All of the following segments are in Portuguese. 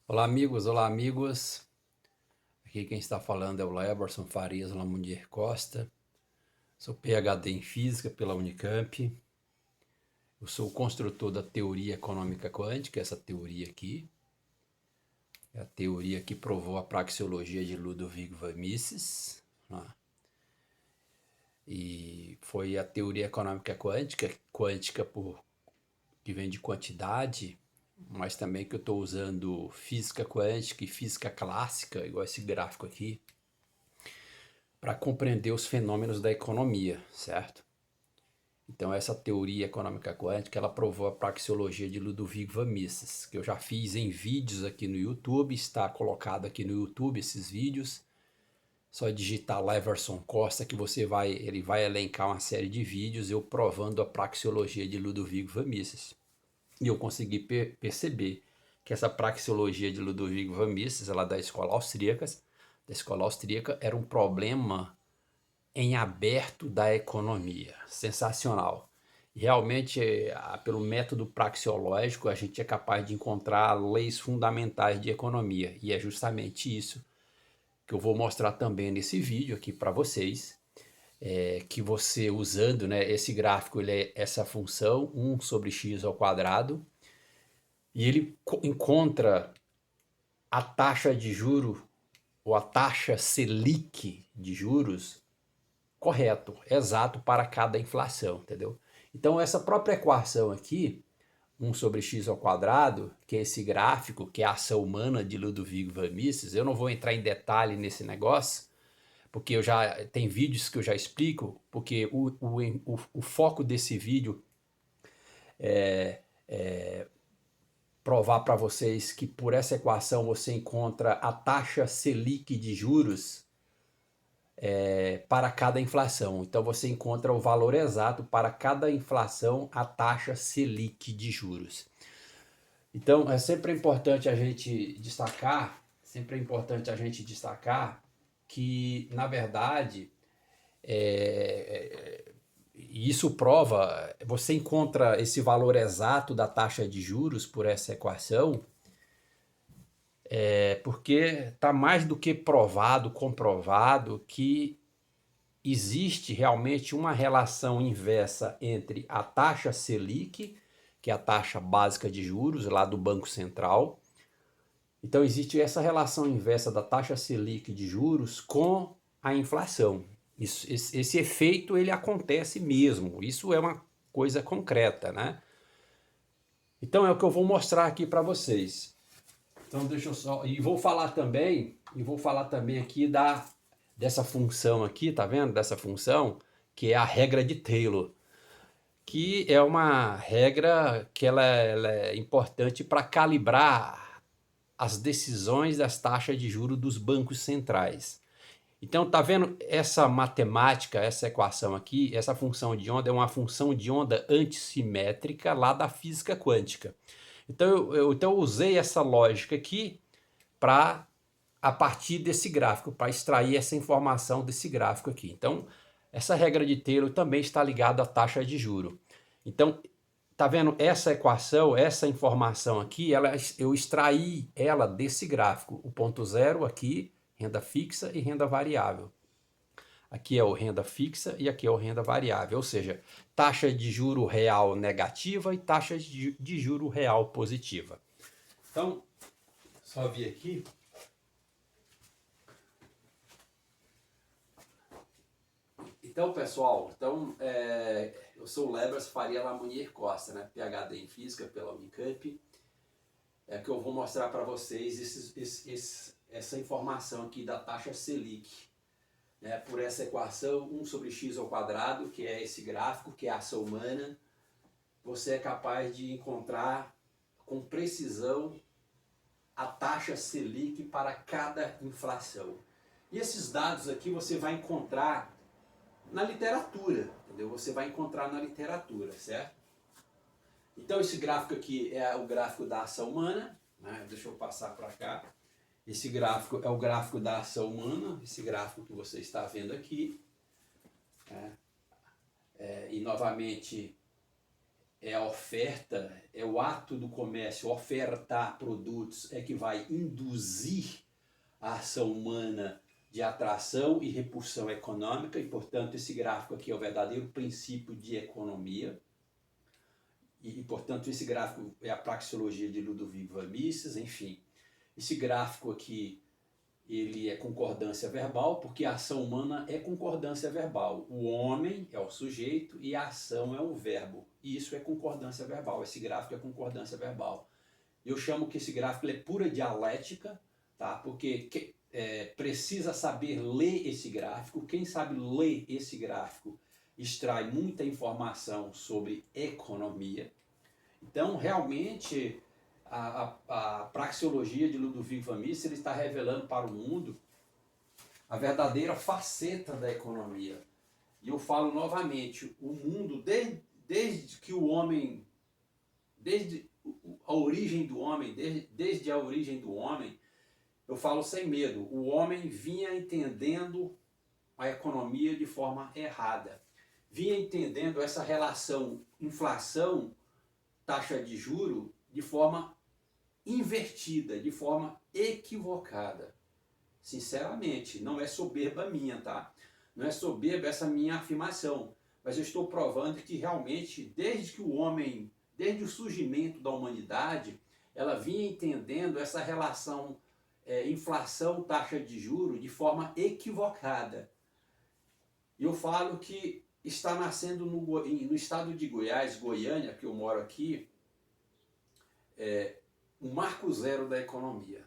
Olá, amigos, olá, amigos. Aqui quem está falando é o Leberson Farias Lamunier Costa. Sou PhD em Física pela Unicamp. Eu sou o construtor da teoria econômica quântica, essa teoria aqui. É a teoria que provou a praxeologia de Ludovico von Mises, né? E foi a teoria econômica quântica, que vem de quantidade, mas também que eu estou usando física quântica e física clássica, igual esse gráfico aqui, para compreender os fenômenos da economia, certo? Então essa teoria econômica quântica, ela provou a praxeologia de Ludovico von Mises, que eu já fiz em vídeos aqui no YouTube, está colocado aqui no YouTube esses vídeos. Só digitar Leverson Costa que ele vai elencar uma série de vídeos eu provando a praxeologia de Ludovico von Mises. E eu consegui perceber que essa praxeologia de Ludovico von Mises, ela da escola austríaca, era um problema em aberto da economia. Sensacional. Realmente, pelo método praxeológico, a gente é capaz de encontrar leis fundamentais de economia. E é justamente isso que eu vou mostrar também nesse vídeo aqui para vocês. Que você usando, né, esse gráfico, ele é essa função 1 sobre x ao quadrado. E ele encontra a taxa de juro ou a taxa Selic de juros correto, exato para cada inflação, entendeu? Então essa própria equação aqui, 1 sobre x ao quadrado, que é esse gráfico, que é a ação humana de Ludovico von Mises, eu não vou entrar em detalhe nesse negócio, porque eu já tem vídeos que eu já explico, porque o foco desse vídeo é provar para vocês que por essa equação você encontra a taxa Selic de juros para cada inflação. Então você encontra o valor exato para cada inflação, a taxa Selic de juros. Então é sempre importante a gente destacar, que na verdade isso prova, você encontra esse valor exato da taxa de juros por essa equação, porque está mais do que provado, comprovado que existe realmente uma relação inversa entre a taxa Selic, que é a taxa básica de juros lá do Banco Central. Então existe essa relação inversa da taxa Selic de juros com a inflação. Esse efeito ele acontece mesmo, isso é uma coisa concreta, né? Então é o que eu vou mostrar aqui para vocês. Então deixa eu só e vou falar também aqui dessa função aqui, tá vendo? Dessa função que é a regra de Taylor, que é uma regra que ela é importante para calibrar as decisões das taxas de juros dos bancos centrais. Então, tá vendo essa matemática, essa equação aqui, essa função de onda é uma função de onda antissimétrica lá da física quântica. Então, eu usei essa lógica aqui para a partir desse gráfico, para extrair essa informação desse gráfico aqui. Então, essa regra de Taylor também está ligada à taxa de juro. Então, tá vendo essa equação, essa informação aqui, eu extraí ela desse gráfico. O ponto zero aqui, renda fixa e renda variável. Aqui é o renda fixa e aqui é o renda variável, ou seja, taxa de juro real negativa e taxa de juro real positiva. Então, só vir aqui. Então, pessoal, eu sou o Lebras Faria Lamunier Costa, né? PhD em Física pela Unicamp. É que eu vou mostrar para vocês essa informação aqui da taxa Selic, né? Por essa equação 1 sobre x ao quadrado, que é esse gráfico, que é a ação humana, você é capaz de encontrar com precisão a taxa Selic para cada inflação. E esses dados aqui você vai encontrar na literatura, entendeu? Você vai encontrar na literatura, certo? Então esse gráfico aqui é o gráfico da ação humana, né? Deixa eu passar para cá. Esse gráfico é o gráfico da ação humana, esse gráfico que você está vendo aqui. E novamente é a oferta, é o ato do comércio, ofertar produtos, é que vai induzir a ação humana de atração e repulsão econômica, e, portanto, esse gráfico aqui é o verdadeiro princípio de economia. E, portanto, esse gráfico é a praxeologia de Ludovico von Mises, enfim. Esse gráfico aqui, ele é concordância verbal, porque a ação humana é concordância verbal. O homem é o sujeito e a ação é o verbo. E isso é concordância verbal, esse gráfico é concordância verbal. Eu chamo que esse gráfico é pura dialética, tá? Porque precisa saber ler esse gráfico. Quem sabe ler esse gráfico extrai muita informação sobre economia. Então, realmente, a praxeologia de Ludovico von Mises, ele está revelando para o mundo a verdadeira faceta da economia. E eu falo novamente, o mundo, desde que o homem, desde a origem do homem, desde a origem do homem, eu falo sem medo, o homem vinha entendendo a economia de forma errada. Vinha entendendo essa relação inflação, taxa de juro, de forma invertida, de forma equivocada. Sinceramente, não é soberba minha, tá? Não é soberba essa minha afirmação, mas eu estou provando que realmente, desde que o homem, desde o surgimento da humanidade, ela vinha entendendo essa relação inflação, taxa de juro de forma equivocada. E eu falo que está nascendo no estado de Goiás, Goiânia, que eu moro aqui, um marco zero da economia.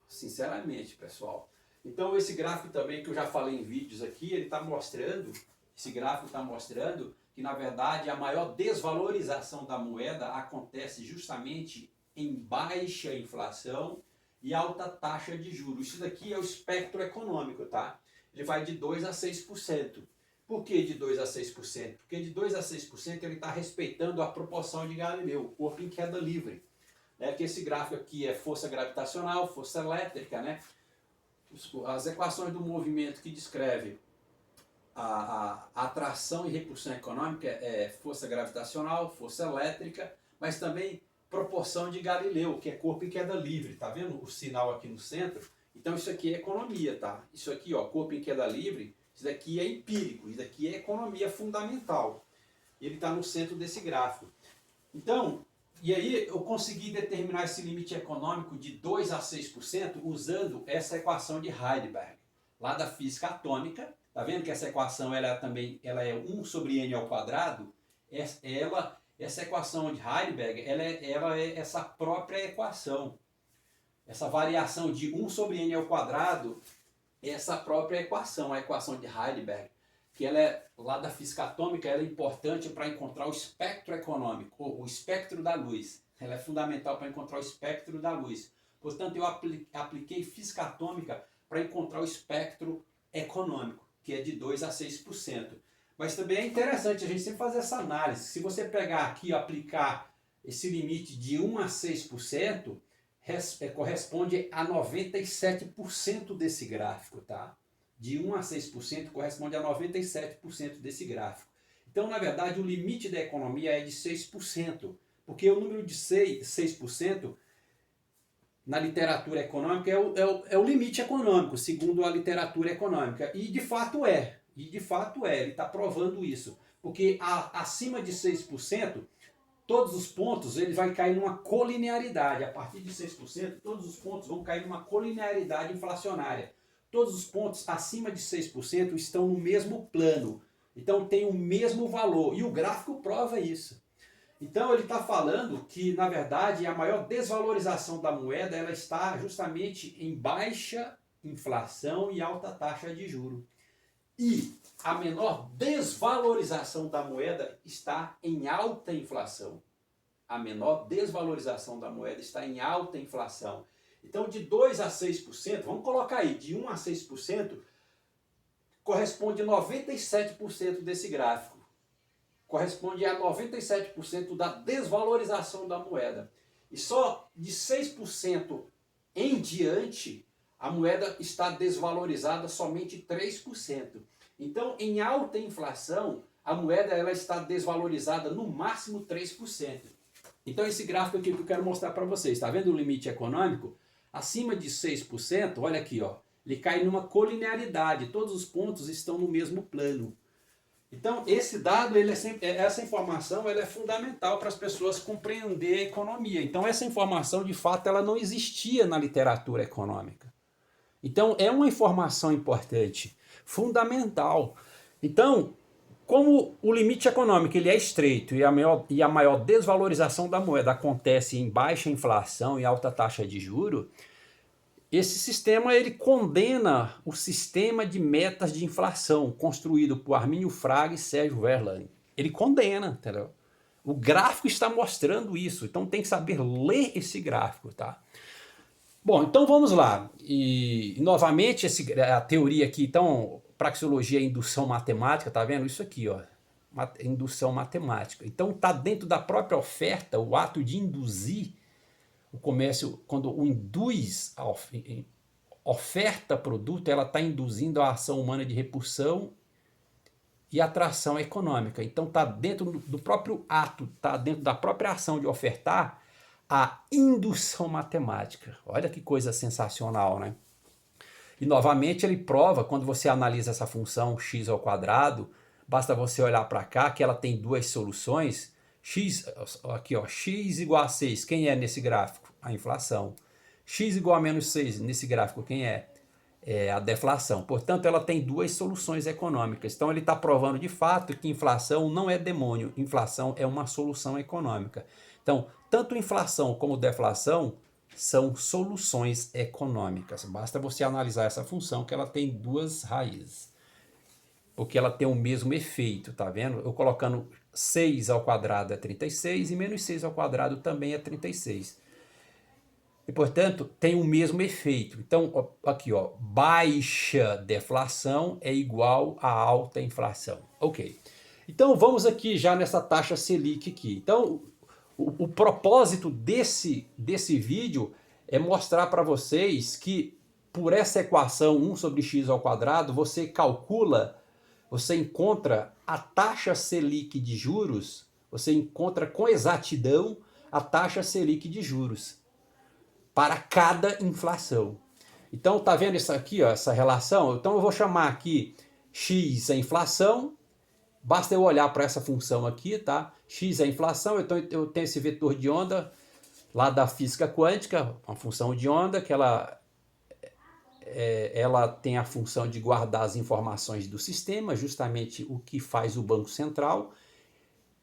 Sinceramente, pessoal. Então esse gráfico também, que eu já falei em vídeos aqui, ele está mostrando, esse gráfico está mostrando que, na verdade, a maior desvalorização da moeda acontece justamente em baixa inflação e alta taxa de juros. Isso daqui é o espectro econômico, tá? Ele vai de 2 a 6%. Por que de 2 a 6%? Porque de 2 a 6% ele está respeitando a proporção de Galileu, o corpo em queda livre. Que esse gráfico aqui é força gravitacional, força elétrica, né? As equações do movimento que descreve a atração e repulsão econômica é força gravitacional, força elétrica, mas também proporção de Galileu, que é corpo em queda livre. Tá vendo o sinal aqui no centro? Então isso aqui é economia, tá? Isso aqui, ó, corpo em queda livre, isso daqui é empírico, isso daqui é economia fundamental. Ele está no centro desse gráfico. Então, e aí eu consegui determinar esse limite econômico de 2 a 6% usando essa equação de Heisenberg, lá da física atômica. Tá vendo que essa equação ela é 1 sobre n ao quadrado? Essa equação de Heisenberg, ela é essa própria equação. Essa variação de 1 sobre n ao quadrado é essa própria equação, a equação de Heisenberg, que ela é, lá da física atômica, ela é importante para encontrar o espectro econômico, ou o espectro da luz. Ela é fundamental para encontrar o espectro da luz. Portanto, eu apliquei física atômica para encontrar o espectro econômico, que é de 2 a 6%. Mas também é interessante a gente sempre fazer essa análise. Se você pegar aqui e aplicar esse limite de 1 a 6%, corresponde a 97% desse gráfico, tá? De 1 a 6% corresponde a 97% desse gráfico. Então, na verdade, o limite da economia é de 6%, porque o número de 6% na literatura econômica é o limite econômico, segundo a literatura econômica. E de fato é, ele está provando isso. Porque acima de 6%, todos os pontos ele vai cair numa colinearidade. A partir de 6%, todos os pontos vão cair numa colinearidade inflacionária. Todos os pontos acima de 6% estão no mesmo plano. Então tem o mesmo valor. E o gráfico prova isso. Então ele está falando que, na verdade, a maior desvalorização da moeda ela está justamente em baixa inflação e alta taxa de juros. E a menor desvalorização da moeda está em alta inflação. A menor desvalorização da moeda está em alta inflação. Então, de 2 a 6%, vamos colocar aí, de 1 a 6%, corresponde a 97% desse gráfico. Corresponde a 97% da desvalorização da moeda. E só de 6% em diante, a moeda está desvalorizada somente 3%. Então, em alta inflação, a moeda ela está desvalorizada no máximo 3%. Então esse gráfico aqui que eu quero mostrar para vocês, está vendo o limite econômico? Acima de 6%, olha aqui, ó, ele cai numa colinearidade, todos os pontos estão no mesmo plano. Então esse dado, essa informação ela é fundamental para as pessoas compreender a economia. Então essa informação de fato ela não existia na literatura econômica. Então é uma informação importante, fundamental. Então, como o limite econômico ele é estreito e a maior desvalorização da moeda acontece em baixa inflação e alta taxa de juros, esse sistema ele condena o sistema de metas de inflação construído por Armínio Fraga e Sérgio Verlaine. Ele condena, entendeu? O gráfico está mostrando isso, então tem que saber ler esse gráfico, tá? Bom, então vamos lá. E novamente a teoria aqui, então, praxeologia é indução matemática, tá vendo? Isso aqui, ó, indução matemática. Então tá dentro da própria oferta, o ato de induzir o comércio, quando o induz a oferta produto, ela está induzindo a ação humana de repulsão e atração econômica. Então está dentro do próprio ato, está dentro da própria ação de ofertar a indução matemática. Olha que coisa sensacional, né? E novamente ele prova, quando você analisa essa função x ao quadrado, basta você olhar para cá que ela tem duas soluções. X, aqui ó, x igual a 6, quem é nesse gráfico? A inflação. X igual a menos 6, nesse gráfico, quem é? É a deflação. Portanto, ela tem duas soluções econômicas. Então, ele está provando de fato que inflação não é demônio, inflação é uma solução econômica. Então, tanto inflação como deflação são soluções econômicas. Basta você analisar essa função que ela tem duas raízes. Porque ela tem o mesmo efeito, tá vendo? Eu colocando 6 ao quadrado é 36 e menos 6 ao quadrado também é 36. E, portanto, tem o mesmo efeito. Então, aqui, ó, baixa deflação é igual a alta inflação. Ok. Então, vamos aqui já nessa taxa Selic aqui. Então, o propósito desse vídeo é mostrar para vocês que por essa equação 1 sobre x ao quadrado, você calcula, você encontra a taxa Selic de juros, você encontra com exatidão a taxa Selic de juros para cada inflação. Então, tá vendo isso aqui, ó, essa relação? Então, eu vou chamar aqui x é inflação, basta eu olhar para essa função aqui, tá? X é inflação, então eu tenho esse vetor de onda lá da física quântica, uma função de onda que ela tem a função de guardar as informações do sistema, justamente o que faz o Banco Central.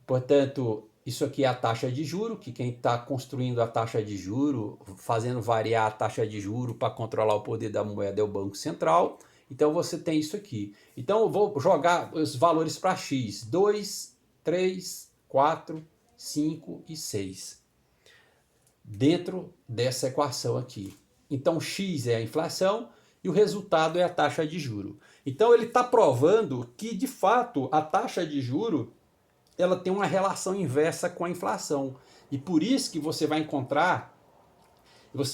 Portanto, isso aqui é a taxa de juro, que quem está construindo a taxa de juro, fazendo variar a taxa de juro para controlar o poder da moeda é o Banco Central. Então você tem isso aqui. Então eu vou jogar os valores para x, 2, 3, 4, 5 e 6, dentro dessa equação aqui. Então x é a inflação e o resultado é a taxa de juro. Então ele está provando que de fato a taxa de juro ela tem uma relação inversa com a inflação. E por isso que você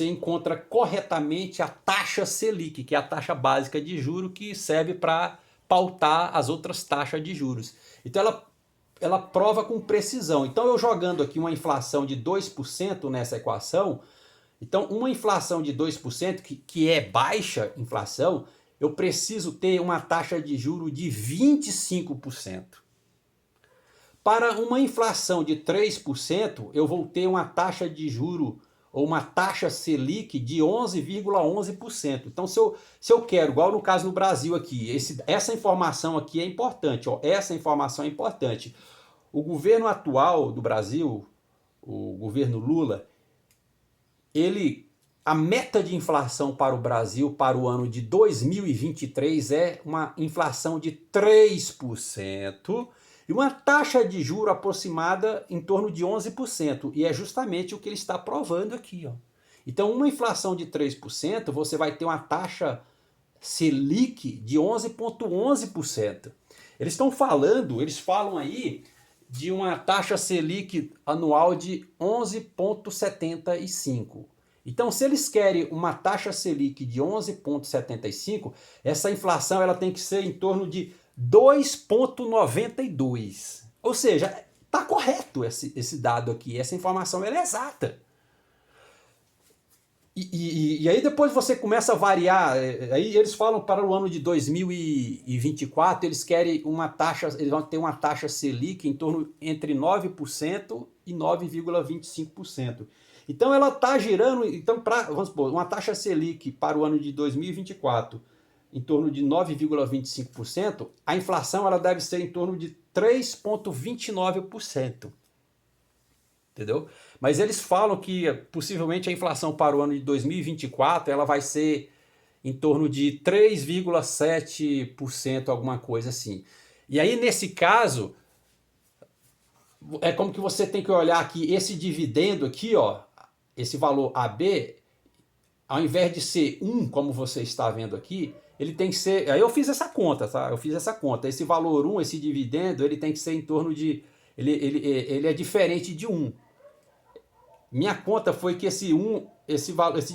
encontra corretamente a taxa Selic, que é a taxa básica de juros que serve para pautar as outras taxas de juros. Então ela prova com precisão. Então eu jogando aqui uma inflação de 2% nessa equação, então uma inflação de 2%, que é baixa inflação, eu preciso ter uma taxa de juros de 25%. Para uma inflação de 3%, eu vou ter uma taxa de juro ou uma taxa Selic de 11,11%. Então, se eu quero, igual no caso do Brasil aqui, essa informação aqui é importante, ó, essa informação é importante. O governo atual do Brasil, o governo Lula, a meta de inflação para o Brasil para o ano de 2023 é uma inflação de 3%. E uma taxa de juro aproximada em torno de 11%. E é justamente o que ele está provando aqui, ó. Então, uma inflação de 3%, você vai ter uma taxa Selic de 11,11%. Eles falam aí de uma taxa Selic anual de 11,75%. Então, se eles querem uma taxa Selic de 11,75%, essa inflação ela tem que ser em torno de 2,92. Ou seja, está correto esse dado aqui, essa informação ela é exata. E aí depois você começa a variar, aí eles falam para o ano de 2024, eles querem uma taxa, eles vão ter uma taxa Selic em torno entre 9% e 9,25%. Então ela está girando, então vamos supor, uma taxa Selic para o ano de 2024 em torno de 9,25%, a inflação ela deve ser em torno de 3,29%. Entendeu? Mas eles falam que possivelmente a inflação para o ano de 2024 ela vai ser em torno de 3,7%, alguma coisa assim. E aí, nesse caso, é como que você tem que olhar aqui, esse dividendo aqui, ó, esse valor AB, ao invés de ser 1, como você está vendo aqui, ele tem que ser... Aí eu fiz essa conta, tá? Eu fiz essa conta. Esse valor 1, esse dividendo, ele tem que ser em torno de... Ele é diferente de 1. Minha conta foi que esse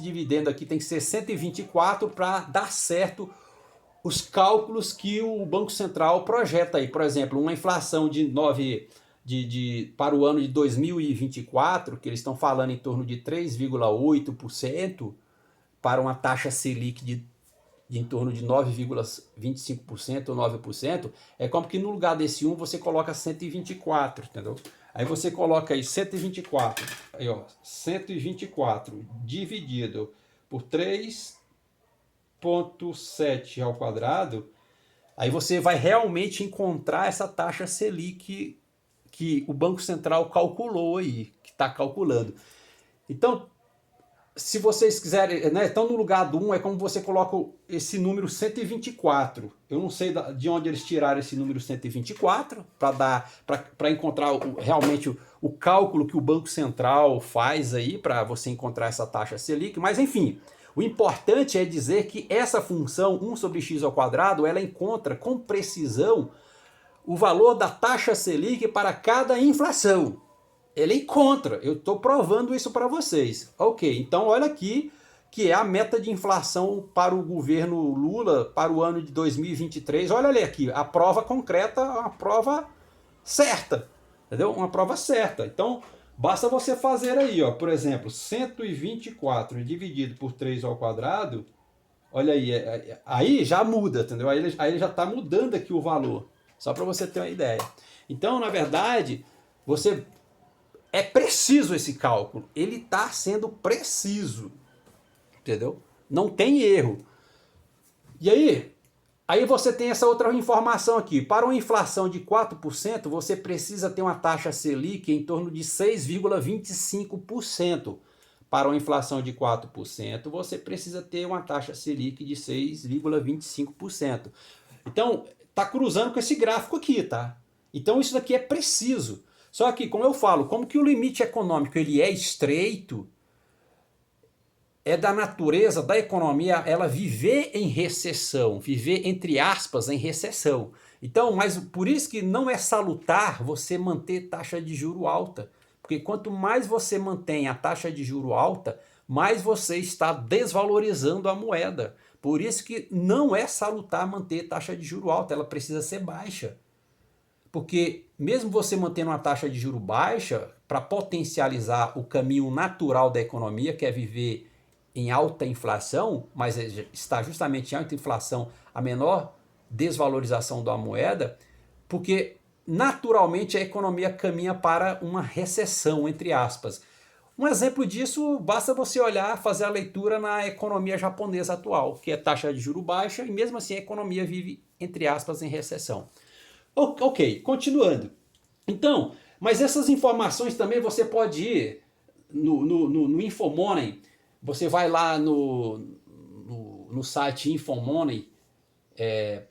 dividendo aqui tem que ser 124 para dar certo os cálculos que o Banco Central projeta aí. Por exemplo, uma inflação de 9 para o ano de 2024, que eles estão falando em torno de 3,8%, para uma taxa Selic de em torno de 9,25% ou 9%, é como que no lugar desse 1 você coloca 124, entendeu? Aí você coloca aí 124, aí ó, 124 dividido por 3,7 ao quadrado, aí você vai realmente encontrar essa taxa Selic que o Banco Central calculou aí, que está calculando. Então, se vocês quiserem, né, então no lugar do 1 é como você coloca esse número 124. Eu não sei de onde eles tiraram esse número 124 para encontrar realmente o cálculo que o Banco Central faz aí para você encontrar essa taxa Selic, mas enfim, o importante é dizer que essa função 1 sobre x ao quadrado, ela encontra com precisão o valor da taxa Selic para cada inflação. Ele encontra, eu estou provando isso para vocês. Ok, então olha aqui que é a meta de inflação para o governo Lula para o ano de 2023. Olha ali aqui, a prova concreta, a prova certa, entendeu? Uma prova certa. Então, basta você fazer aí, ó, por exemplo, 124 dividido por 3 ao quadrado, olha aí, aí já muda, entendeu? Aí ele já está mudando aqui o valor, só para você ter uma ideia. Então, na verdade, é preciso esse cálculo, ele está sendo preciso, entendeu? Não tem erro. E aí você tem essa outra informação aqui, para uma inflação de 4%, você precisa ter uma taxa Selic em torno de 6,25%. Para uma inflação de 4%, você precisa ter uma taxa Selic de 6,25%. Então, está cruzando com esse gráfico aqui, tá? Então, isso daqui é preciso. Só que, como eu falo, como que o limite econômico ele é estreito, é da natureza da economia ela viver em recessão, viver, entre aspas, em recessão. Então, mas por isso que não é salutar você manter taxa de juro alta. Porque quanto mais você mantém a taxa de juro alta, mais você está desvalorizando a moeda. Por isso que não é salutar manter taxa de juro alta, ela precisa ser baixa. Porque mesmo você mantendo uma taxa de juro baixa, para potencializar o caminho natural da economia, que é viver em alta inflação, mas está justamente em alta inflação a menor desvalorização da moeda, porque naturalmente a economia caminha para uma recessão, entre aspas. Um exemplo disso, basta você olhar, fazer a leitura na economia japonesa atual, que é taxa de juro baixa, e mesmo assim a economia vive, entre aspas, em recessão. Ok, continuando. Então, mas essas informações também você pode ir no Infomoney, você vai lá no site Infomoney,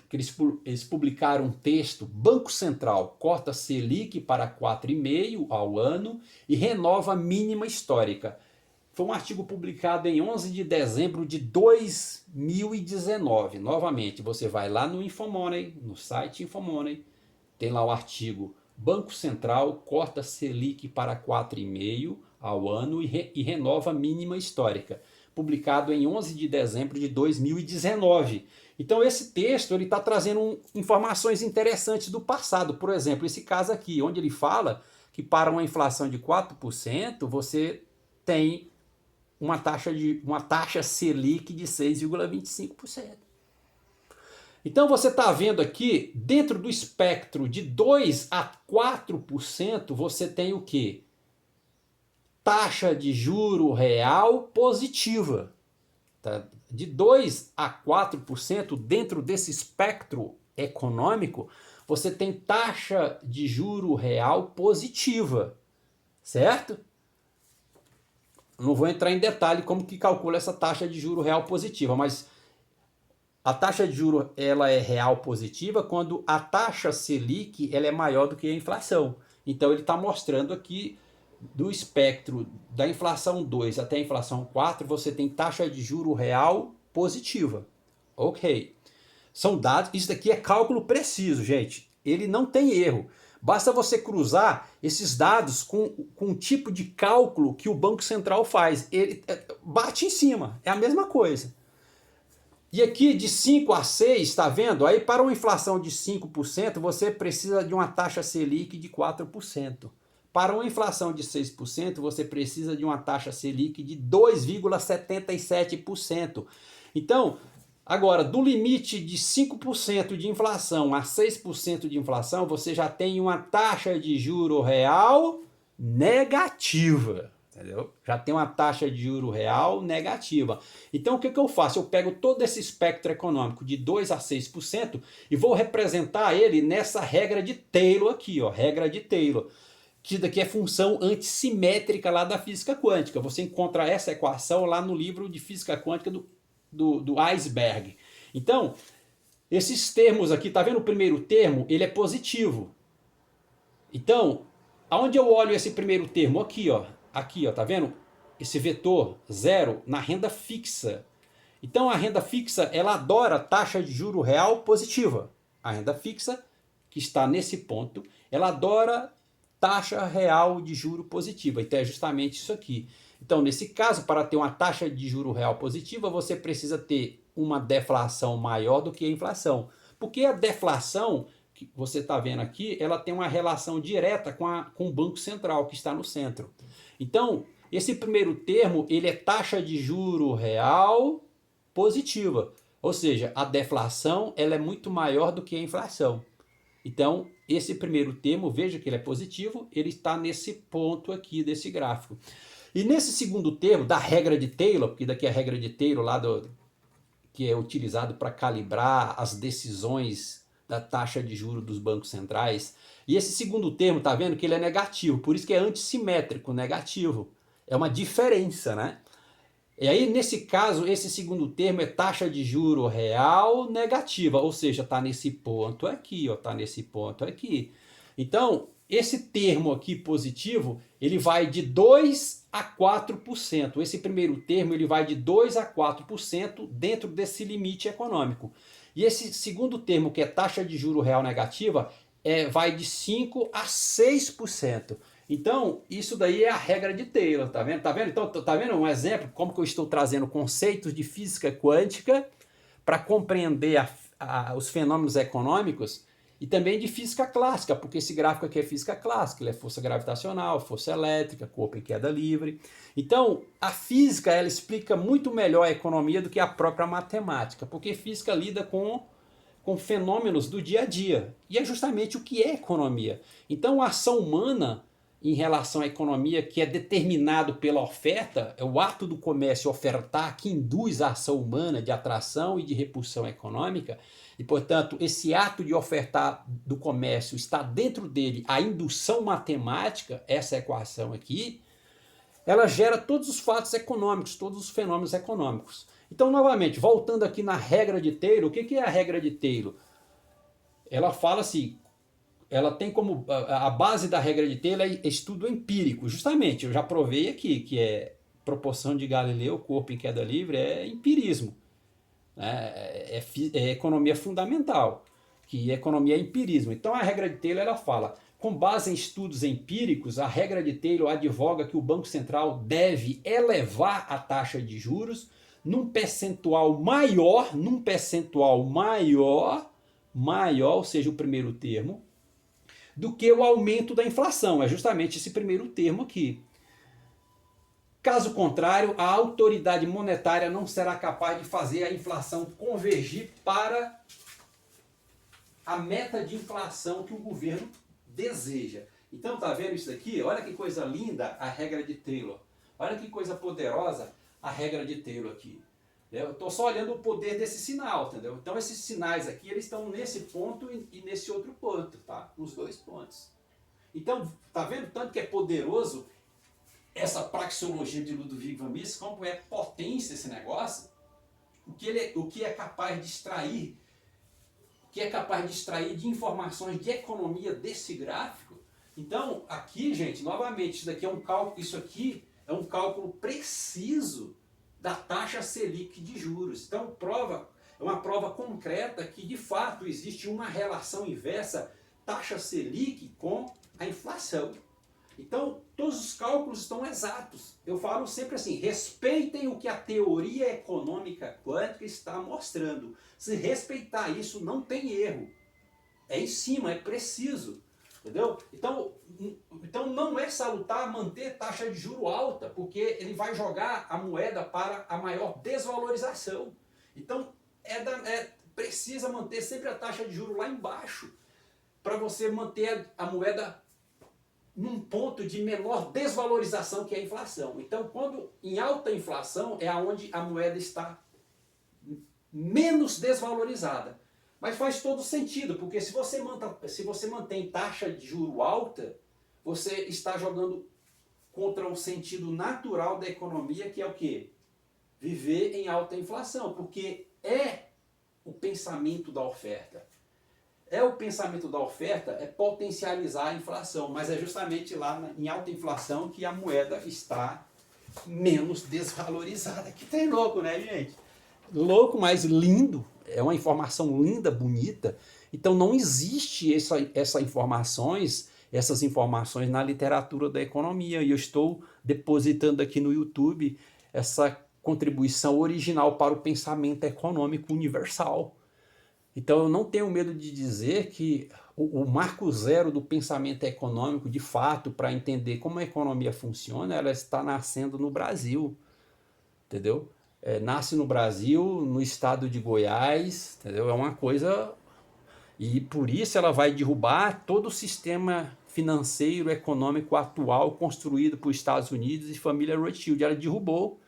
que eles publicaram um texto, Banco Central corta Selic para 4,5% ao ano e renova mínima histórica. Foi um artigo publicado em 11 de dezembro de 2019. Novamente, você vai lá no Infomoney, no site Infomoney, tem lá o artigo Banco Central corta Selic para 4,5% ao ano e renova mínima histórica. publicado em 11 de dezembro de 2019. Então esse texto ele está trazendo informações interessantes do passado. Por exemplo, esse caso aqui, onde ele fala que para uma inflação de 4%, você tem uma taxa Selic de 6,25%. Então você está vendo aqui, dentro do espectro de 2 a 4%, você tem o quê? Taxa de juro real positiva. Tá? De 2 a 4%, dentro desse espectro econômico, você tem taxa de juro real positiva, certo? Não vou entrar em detalhe como que calcula essa taxa de juro real positiva, mas a taxa de juro ela é real positiva quando a taxa Selic ela é maior do que a inflação. Então ele está mostrando aqui do espectro da inflação 2 até a inflação 4, você tem taxa de juro real positiva. Ok. São dados, isso daqui é cálculo preciso, gente. Ele não tem erro. Basta você cruzar esses dados com o tipo de cálculo que o Banco Central faz. Ele bate em cima, é a mesma coisa. E aqui de 5 a 6, está vendo? Aí para uma inflação de 5%, você precisa de uma taxa Selic de 4%. Para uma inflação de 6%, você precisa de uma taxa Selic de 2,77%. Então, agora, do limite de 5% de inflação a 6% de inflação, você já tem uma taxa de juro real negativa. Entendeu? Já tem uma taxa de juro real negativa. Então o que eu faço? Eu pego todo esse espectro econômico de 2 a 6% e vou representar ele nessa regra de Taylor aqui, ó, regra de Taylor. Que daqui é função antissimétrica lá da física quântica. Você encontra essa equação lá no livro de física quântica do Iceberg. Então, esses termos aqui, tá vendo o primeiro termo? Ele é positivo. Então, aonde eu olho esse primeiro termo? Aqui, ó. Aqui, ó, tá vendo? Esse vetor zero na renda fixa. Então a renda fixa, ela adora taxa de juro real positiva. A renda fixa, que está nesse ponto, ela adora taxa real de juro positiva. Então é justamente isso aqui. Então nesse caso, para ter uma taxa de juro real positiva, você precisa ter uma deflação maior do que a inflação. Porque a deflação que você está vendo aqui, ela tem uma relação direta com o Banco Central, que está no centro. Então, esse primeiro termo, ele é taxa de juro real positiva. Ou seja, a deflação ela é muito maior do que a inflação. Então, esse primeiro termo, veja que ele é positivo, ele está nesse ponto aqui desse gráfico. E nesse segundo termo, da regra de Taylor, porque daqui é a regra de Taylor, lá que é utilizado para calibrar as decisões da taxa de juros dos bancos centrais. E esse segundo termo, tá vendo que ele é negativo, por isso que é antissimétrico, negativo. É uma diferença, né? E aí, nesse caso, esse segundo termo é taxa de juro real negativa, ou seja, está nesse ponto aqui, ó, tá nesse ponto aqui. Então, esse termo aqui positivo, ele vai de 2 a 4%. Esse primeiro termo, ele vai de 2 a 4% dentro desse limite econômico. E esse segundo termo, que é taxa de juro real negativa, vai de 5 a 6%. Então, isso daí é a regra de Taylor, tá vendo? Tá vendo? Então, tá vendo um exemplo como que eu estou trazendo conceitos de física quântica para compreender os fenômenos econômicos e também de física clássica, porque esse gráfico aqui é física clássica, ele é força gravitacional, força elétrica, corpo em queda livre. Então, a física, ela explica muito melhor a economia do que a própria matemática, porque física lida com fenômenos do dia a dia. E é justamente o que é economia. Então, a ação humana em relação à economia, que é determinado pela oferta, é o ato do comércio ofertar que induz a ação humana de atração e de repulsão econômica, e portanto esse ato de ofertar do comércio está dentro dele a indução matemática, essa equação aqui, ela gera todos os fatos econômicos, todos os fenômenos econômicos. Então, novamente, voltando aqui na regra de Taylor, o que é a regra de Taylor? Ela fala assim, ela tem como a base da regra de Taylor é estudo empírico. Justamente, eu já provei aqui que é proporção de Galileu, corpo em queda livre, é empirismo. Né? É economia fundamental, que economia é empirismo. Então a regra de Taylor ela fala, com base em estudos empíricos, a regra de Taylor advoga que o Banco Central deve elevar a taxa de juros num percentual maior, ou seja, o primeiro termo, do que o aumento da inflação. É justamente esse primeiro termo aqui. Caso contrário, a autoridade monetária não será capaz de fazer a inflação convergir para a meta de inflação que o governo deseja. Então, tá vendo isso daqui? Olha que coisa linda a regra de Taylor. Olha que coisa poderosa a regra de Taylor aqui. Eu estou só olhando o poder desse sinal, entendeu? Então, esses sinais aqui, eles estão nesse ponto e nesse outro ponto, tá? Nos dois pontos. Então, tá vendo tanto que é poderoso essa praxeologia de Ludwig von Mises, como é potência esse negócio, o que é capaz de extrair, de informações de economia desse gráfico. Então, aqui, gente, novamente, isso aqui é um cálculo preciso da taxa Selic de juros. Então, é uma prova concreta que, de fato, existe uma relação inversa taxa Selic com a inflação. Então, todos os cálculos estão exatos. Eu falo sempre assim, respeitem o que a teoria econômica quântica está mostrando. Se respeitar isso, não tem erro. É em cima, é preciso. Entendeu? Então não é salutar manter taxa de juro alta, porque ele vai jogar a moeda para a maior desvalorização. Então, precisa manter sempre a taxa de juro lá embaixo, para você manter a moeda num ponto de menor desvalorização que é a inflação. Então, quando em alta inflação é onde a moeda está menos desvalorizada. Mas faz todo sentido, porque se você mantém taxa de juro alta, você está jogando contra o sentido natural da economia, que é o quê? Viver em alta inflação, porque é o pensamento da oferta. O pensamento da oferta é potencializar a inflação, mas é justamente lá em alta inflação que a moeda está menos desvalorizada. Que tem louco, né, gente? Louco, mas lindo. É uma informação linda, bonita. Então não existe essas informações na literatura da economia. E eu estou depositando aqui no YouTube essa contribuição original para o pensamento econômico universal. Então eu não tenho medo de dizer que o marco zero do pensamento econômico, de fato, para entender como a economia funciona, ela está nascendo no Brasil, entendeu? Nasce no Brasil, no estado de Goiás, entendeu? É uma coisa... E por isso ela vai derrubar todo o sistema financeiro, econômico atual construído por Estados Unidos e família Rothschild. Ela derrubou,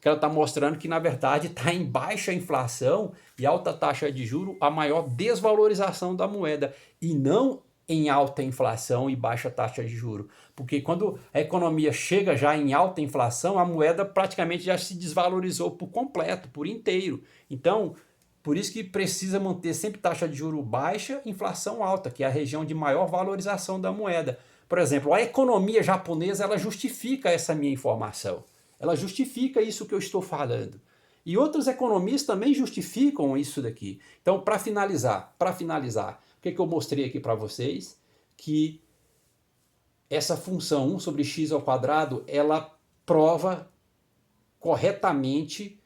que ela está mostrando que, na verdade, está em baixa inflação e alta taxa de juros a maior desvalorização da moeda, e não em alta inflação e baixa taxa de juros. Porque quando a economia chega já em alta inflação, a moeda praticamente já se desvalorizou por completo, por inteiro. Então, por isso que precisa manter sempre taxa de juros baixa, inflação alta, que é a região de maior valorização da moeda. Por exemplo, a economia japonesa, ela justifica essa minha informação. Ela justifica isso que eu estou falando. E outros economistas também justificam isso daqui. Então, para finalizar, o que eu mostrei aqui para vocês? Que essa função 1 sobre x ao quadrado, ela prova corretamente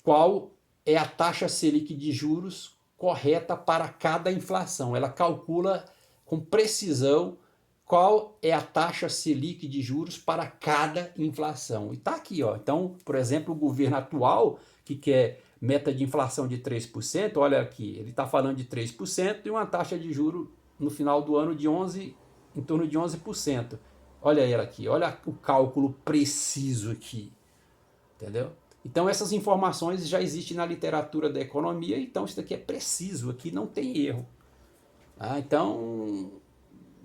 qual é a taxa Selic de juros correta para cada inflação. Ela calcula com precisão qual é a taxa Selic de juros para cada inflação. E está aqui, ó. Então, por exemplo, o governo atual, que quer meta de inflação de 3%, olha aqui, ele está falando de 3% e uma taxa de juros no final do ano de em torno de 11%. Olha ela aqui, olha o cálculo preciso aqui, entendeu? Então essas informações já existem na literatura da economia, então isso daqui é preciso, aqui não tem erro. Então,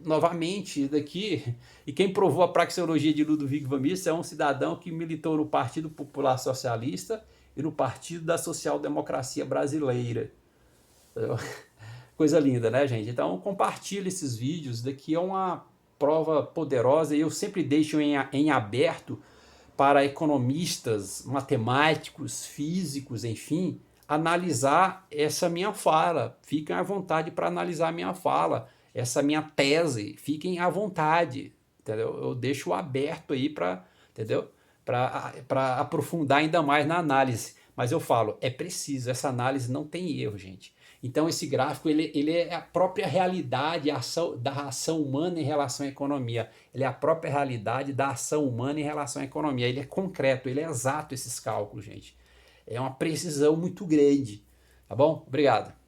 novamente, daqui, e quem provou a praxeologia de Ludwig von Mises é um cidadão que militou no Partido Popular Socialista e no Partido da Social Democracia Brasileira. Coisa linda, né, gente? Então compartilhe esses vídeos, daqui é uma prova poderosa e eu sempre deixo em aberto para economistas, matemáticos, físicos, enfim, analisar essa minha fala. Fiquem à vontade para analisar a minha fala. essa minha tese. Fiquem à vontade, entendeu? Eu deixo aberto aí para, entendeu? Para aprofundar ainda mais na análise. Mas eu falo, é preciso, essa análise não tem erro, gente. Então esse gráfico ele é a própria realidade da ação humana em relação à economia. Ele é a própria realidade da ação humana em relação à economia. Ele é concreto, ele é exato esses cálculos, gente. É uma precisão muito grande. Tá bom? Obrigado.